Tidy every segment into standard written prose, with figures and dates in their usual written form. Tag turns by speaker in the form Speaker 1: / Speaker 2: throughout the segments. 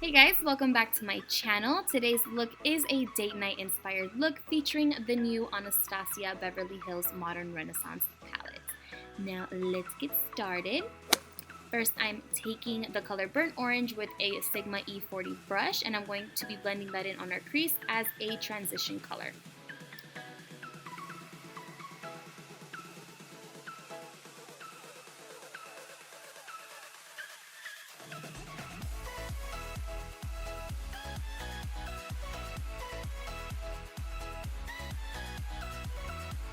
Speaker 1: Hey guys, welcome back to my channel. Today's look is a date night inspired look featuring the new Anastasia Beverly Hills Modern Renaissance palette. Now let's get started. First, I'm taking the color Burnt Orange with a Sigma E40 brush, and I'm going to be blending that in on our crease as a transition color.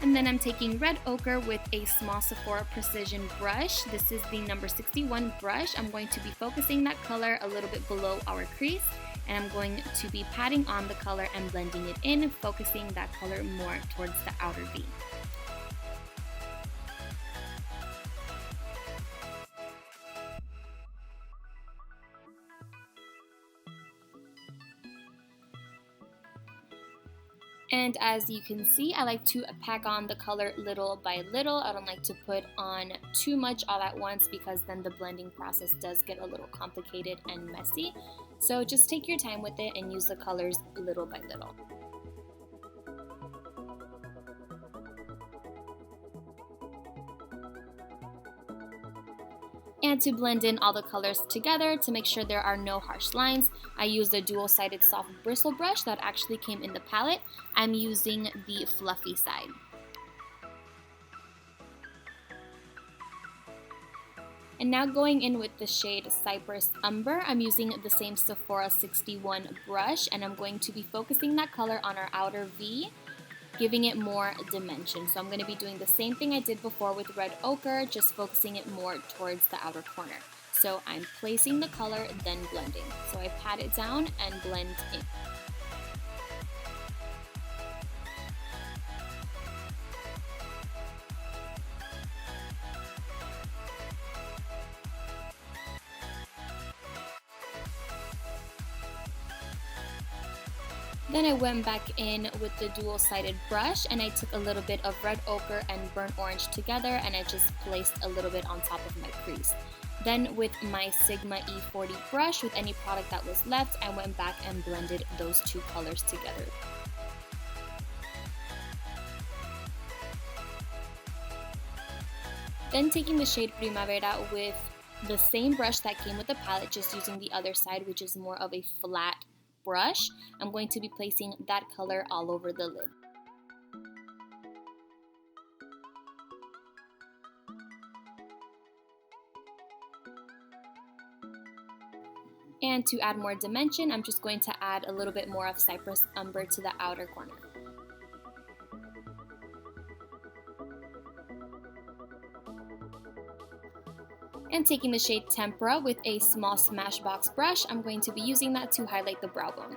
Speaker 1: And then I'm taking red ochre with a small Sephora Precision brush. This is the number 61 brush. I'm going to be focusing that color a little bit below our crease, and I'm going to be patting on the color and blending it in, focusing that color more towards the outer V. And as you can see, I like to pack on the color little by little. I don't like to put on too much all at once because then the blending process does get a little complicated and messy. So just take your time with it and use the colors little by little. And to blend in all the colors together to make sure there are no harsh lines, I use the dual-sided soft bristle brush that actually came in the palette. I'm using the fluffy side. And now going in with the shade Cypress Umber, I'm using the same Sephora 61 brush, and I'm going to be focusing that color on our outer V, giving it more dimension. So I'm going to be doing the same thing I did before with red ochre, just focusing it more towards the outer corner. So I'm placing the color, then blending. So I pat it down and blend in. Then I went back in with the dual-sided brush, and I took a little bit of red ochre and burnt orange together, and I just placed a little bit on top of my crease. Then with my Sigma E40 brush, with any product that was left, I went back and blended those two colors together. Then taking the shade Primavera with the same brush that came with the palette, just using the other side, which is more of a flat brush, I'm going to be placing that color all over the lid. And to add more dimension, I'm just going to add a little bit more of Cypress Umber to the outer corner. And taking the shade Tempera with a small Smashbox brush, I'm going to be using that to highlight the brow bone.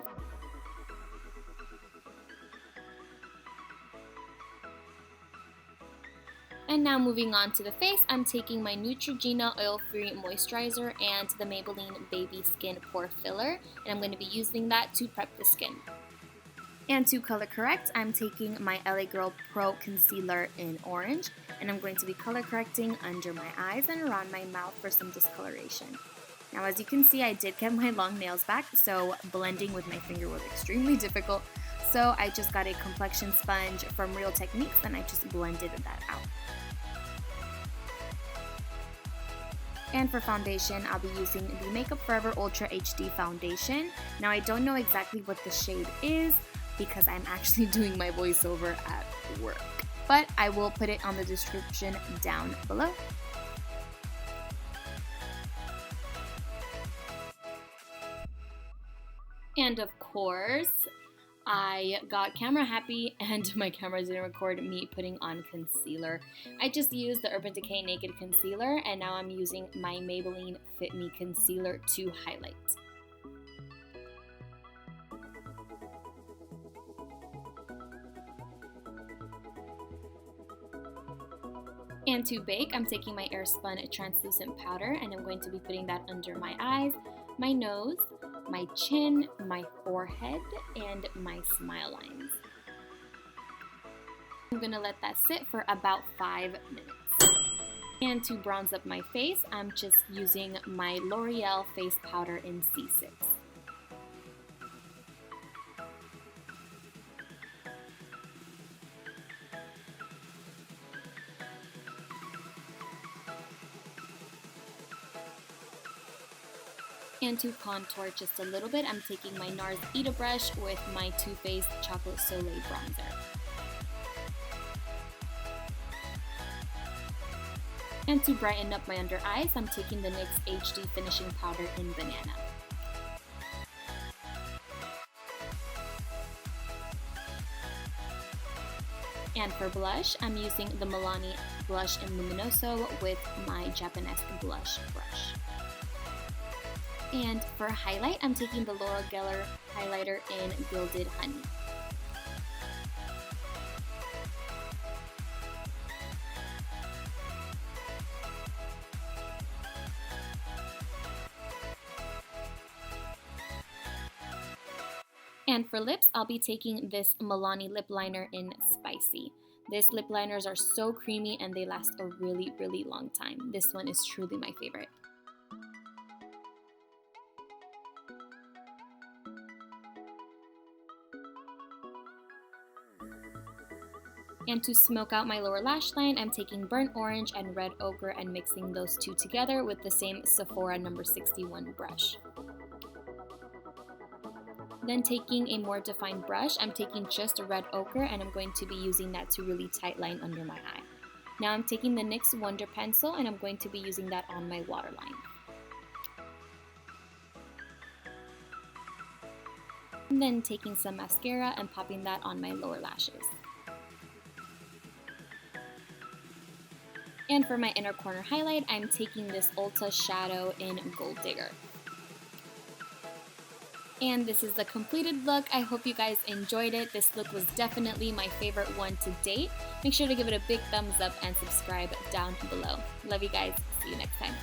Speaker 1: And now moving on to the face, I'm taking my Neutrogina Oil-Free Moisturizer and the Maybelline Baby Skin Pore Filler, and I'm going to be using that to prep the skin. And to color correct, I'm taking my LA Girl Pro Concealer in orange, and I'm going to be color correcting under my eyes and around my mouth for some discoloration. Now as you can see, I did get my long nails back, so blending with my finger was extremely difficult. So I just got a complexion sponge from Real Techniques and I just blended that out. And for foundation, I'll be using the Makeup Forever Ultra HD Foundation. Now I don't know exactly what the shade is, because I'm actually doing my voiceover at work, but I will put it on the description down below. And of course, I got camera happy and my camera didn't record me putting on concealer. I just used the Urban Decay Naked Concealer, and now I'm using my Maybelline Fit Me Concealer to highlight. And to bake, I'm taking my Airspun translucent powder, and I'm going to be putting that under my eyes, my nose, my chin, my forehead, and my smile lines. I'm going to let that sit for about 5 minutes. And to bronze up my face, I'm just using my L'Oreal face powder in C6. And to contour just a little bit, I'm taking my NARS Ita brush with my Too Faced Chocolate Soleil bronzer. And to brighten up my under eyes, I'm taking the NYX HD Finishing Powder in Banana. And for blush, I'm using the Milani Blush in Luminoso with my Japanese blush brush. And for highlight, I'm taking the L'Oreal highlighter in Gilded Honey. And for lips, I'll be taking this Milani lip liner in Spicy. These lip liners are so creamy and they last a really, really long time. This one is truly my favorite. And to smoke out my lower lash line, I'm taking Burnt Orange and Red Ochre and mixing those two together with the same Sephora number 61 brush. Then taking a more defined brush, I'm taking just a Red Ochre and I'm going to be using that to really tight line under my eye. Now I'm taking the NYX Wonder Pencil and I'm going to be using that on my waterline. And then taking some mascara and popping that on my lower lashes. And for my inner corner highlight, I'm taking this Ulta shadow in Gold Digger. And this is the completed look. I hope you guys enjoyed it. This look was definitely my favorite one to date. Make sure to give it a big thumbs up and subscribe down below. Love you guys. See you next time.